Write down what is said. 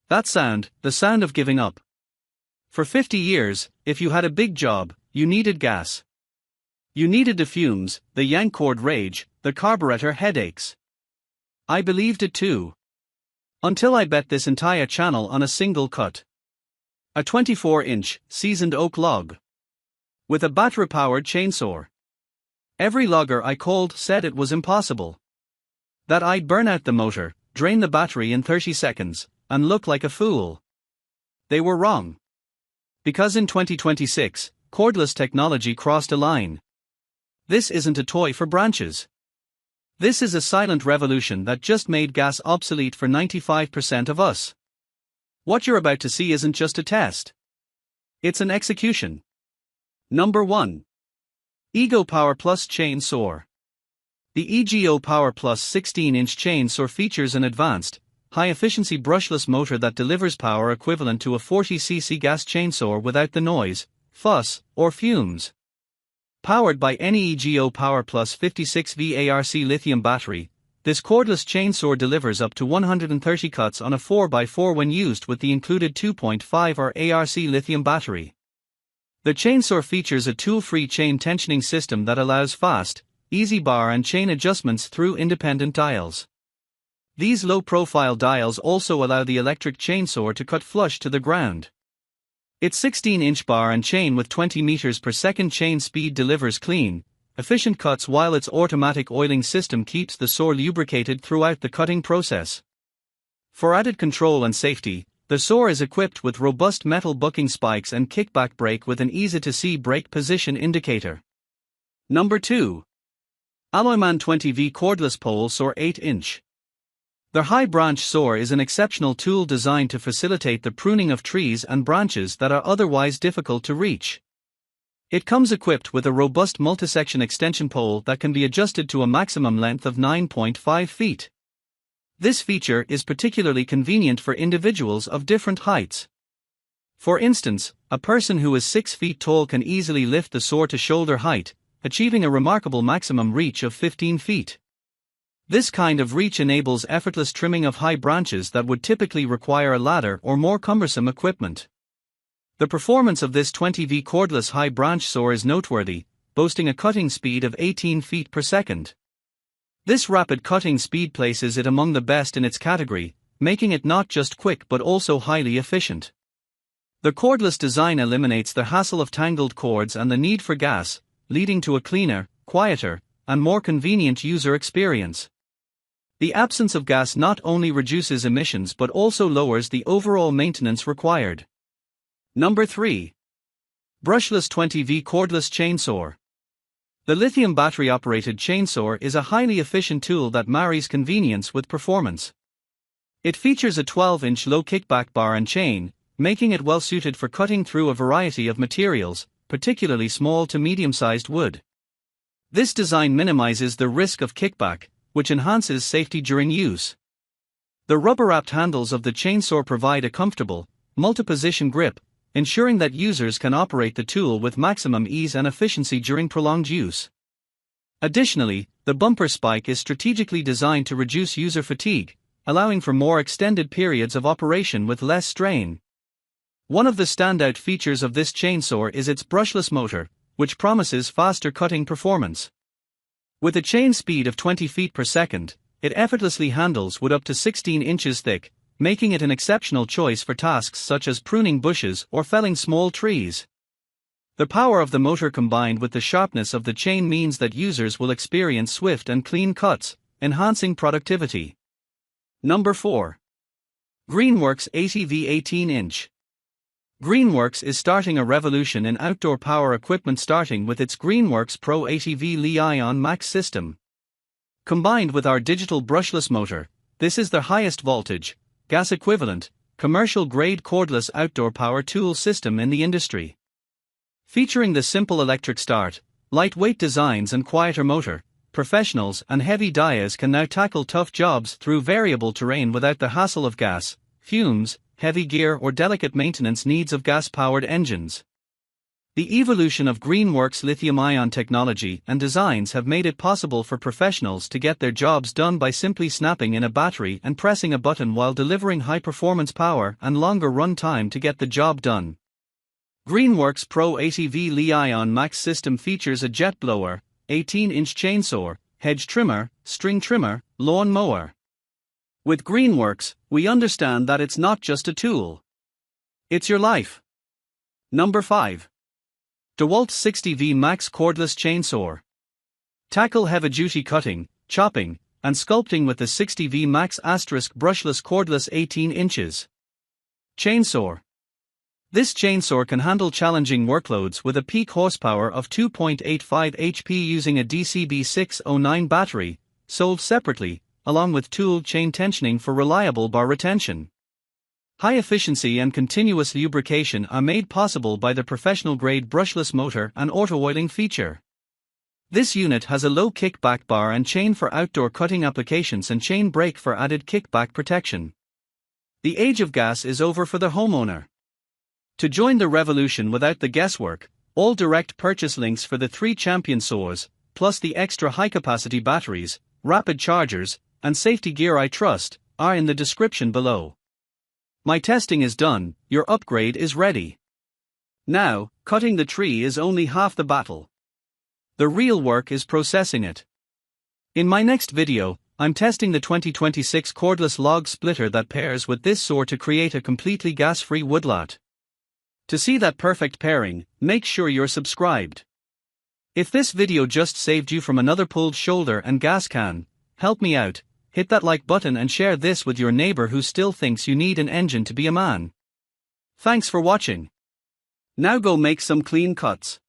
That sound, the sound of giving up. For 50 years, if you had a big job, you needed gas. You needed the fumes, the yank cord rage, the carburetor headaches. I believed it too. Until I bet this entire channel on a single cut. A 24-inch, seasoned oak log. With a battery-powered chainsaw. Every logger I called said it was impossible. That I'd burn out the motor, drain the battery in 30 seconds, and look like a fool. They were wrong. Because in 2026, cordless technology crossed a line. This isn't a toy for branches. This is a silent revolution that just made gas obsolete for 95% of us. What you're about to see isn't just a test. It's an execution. Number 1. EGO Power Plus Chainsaw. The EGO Power Plus 16-inch chainsaw features an advanced, high-efficiency brushless motor that delivers power equivalent to a 40cc gas chainsaw without the noise, fuss, or fumes. Powered by any EGO Power Plus 56V ARC lithium battery, this cordless chainsaw delivers up to 130 cuts on a 4x4 when used with the included 2.5 or ARC lithium battery. The chainsaw features a tool-free chain tensioning system that allows fast, easy bar and chain adjustments through independent dials. These low-profile dials also allow the electric chainsaw to cut flush to the ground. Its 16-inch bar and chain with 20 meters per second chain speed delivers clean, efficient cuts while its automatic oiling system keeps the saw lubricated throughout the cutting process. For added control and safety, the saw is equipped with robust metal bucking spikes and kickback brake with an easy-to-see brake position indicator. Number 2. Alloyman 20V Cordless Pole Saw 8-inch. Their high branch saw is an exceptional tool designed to facilitate the pruning of trees and branches that are otherwise difficult to reach. It comes equipped with a robust multisection extension pole that can be adjusted to a maximum length of 9.5 feet. This feature is particularly convenient for individuals of different heights. For instance, a person who is 6 feet tall can easily lift the saw to shoulder height, achieving a remarkable maximum reach of 15 feet. This kind of reach enables effortless trimming of high branches that would typically require a ladder or more cumbersome equipment. The performance of this 20V cordless high branch saw is noteworthy, boasting a cutting speed of 18 feet per second. This rapid cutting speed places it among the best in its category, making it not just quick but also highly efficient. The cordless design eliminates the hassle of tangled cords and the need for gas, leading to a cleaner, quieter, and more convenient user experience. The absence of gas not only reduces emissions but also lowers the overall maintenance required. Number 3. Brushless 20V Cordless Chainsaw. The lithium battery-operated chainsaw is a highly efficient tool that marries convenience with performance. It features a 12-inch low kickback bar and chain, making it well-suited for cutting through a variety of materials, particularly small to medium-sized wood. This design minimizes the risk of kickback, which enhances safety during use. The rubber-wrapped handles of the chainsaw provide a comfortable, multi-position grip, ensuring that users can operate the tool with maximum ease and efficiency during prolonged use. Additionally, the bumper spike is strategically designed to reduce user fatigue, allowing for more extended periods of operation with less strain. One of the standout features of this chainsaw is its brushless motor, which promises faster cutting performance. With a chain speed of 20 feet per second, it effortlessly handles wood up to 16 inches thick, making it an exceptional choice for tasks such as pruning bushes or felling small trees. The power of the motor combined with the sharpness of the chain means that users will experience swift and clean cuts, enhancing productivity. Number 4. Greenworks ATV 18-inch. Greenworks is starting a revolution in outdoor power equipment starting with its Greenworks Pro ATV Li-ion Max system. Combined with our digital brushless motor, this is the highest voltage, gas equivalent, commercial-grade cordless outdoor power tool system in the industry. Featuring the simple electric start, lightweight designs and quieter motor, professionals and heavy dyers can now tackle tough jobs through variable terrain without the hassle of gas, fumes, heavy gear or delicate maintenance needs of gas-powered engines. The evolution of Greenworks lithium-ion technology and designs have made it possible for professionals to get their jobs done by simply snapping in a battery and pressing a button while delivering high-performance power and longer run time to get the job done. Greenworks Pro 80V Li-ion Max system features a jet blower, 18-inch chainsaw, hedge trimmer, string trimmer, lawn mower. With Greenworks, we understand that it's not just a tool. It's your life. Number 5. DeWalt 60V Max Cordless Chainsaw. Tackle heavy-duty cutting, chopping, and sculpting with the 60V Max * brushless cordless 18 inches. Chainsaw. This chainsaw can handle challenging workloads with a peak horsepower of 2.85 HP using a DCB 609 battery, sold separately, along with tooled chain tensioning for reliable bar retention. High efficiency and continuous lubrication are made possible by the professional-grade brushless motor and auto-oiling feature. This unit has a low kickback bar and chain for outdoor cutting applications and chain brake for added kickback protection. The age of gas is over for the homeowner. To join the revolution without the guesswork, all direct purchase links for the 3 champion saws, plus the extra high-capacity batteries, rapid chargers, and safety gear I trust, are in the description below. My testing is done, your upgrade is ready. Now, cutting the tree is only half the battle. The real work is processing it. In my next video, I'm testing the 2026 cordless log splitter that pairs with this saw to create a completely gas-free woodlot. To see that perfect pairing, make sure you're subscribed. If this video just saved you from another pulled shoulder and gas can, help me out. Hit that like button and share this with your neighbor who still thinks you need an engine to be a man. Thanks for watching. Now go make some clean cuts.